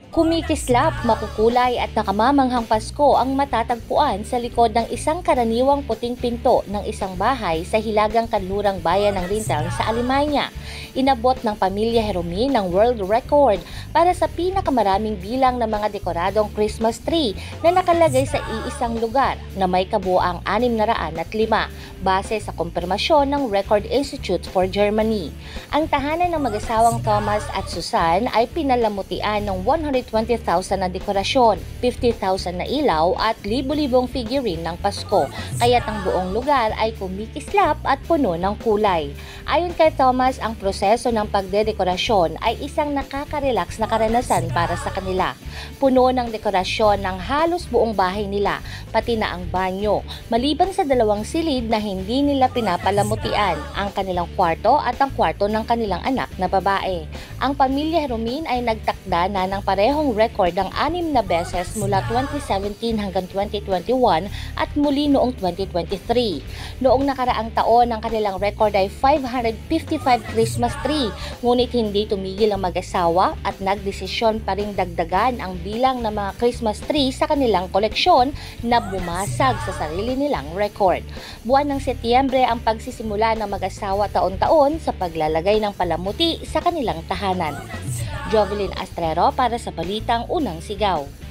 Kumikislap, makukulay at nakamamanghang Pasko ang matatagpuan sa likod ng isang karaniwang puting pinto ng isang bahay sa hilagang kanlurang bayan ng Rintang sa Alemanya. Inabot ng pamilya Jeromin ng world record para sa pinakamaraming bilang ng mga dekoradong Christmas tree na nakalagay sa iisang lugar na may kabuuang 605 base sa kumpirmasyon ng Record Institute for Germany. Ang tahanan ng mag-asawang Thomas at Susan ay pinalamutian ng 120,000 na dekorasyon, 50,000 na ilaw at libo-libong figurine ng Pasko, kaya't ang buong lugar ay kumikislap at puno ng kulay. Ayon kay Thomas, ang proseso ng pagdedekorasyon ay isang nakaka-relax na karanasan para sa kanila. Puno ng dekorasyon ng halos buong bahay nila, pati na ang banyo, maliban sa dalawang silid na hindi nila pinapalamutian, ang kanilang kwarto at ang kwarto ng kanilang anak na babae. Ang pamilya Jeromin ay nagtakda na ng parehong record ng 6 na beses mula 2017 hanggang 2021 at muli noong 2023. Noong nakaraang taon, ang kanilang record ay 555 Christmas tree, ngunit hindi tumigil ang mag-asawa at nagdesisyon pa ring dagdagan ang bilang ng mga Christmas tree sa kanilang koleksyon na bumasag sa sarili nilang record. Buwan ng Setyembre ang pagsisimula ng mag-asawa taon-taon sa paglalagay ng palamuti sa kanilang tahanan. Jovelyn Astrero para sa Balitang Unang Sigaw.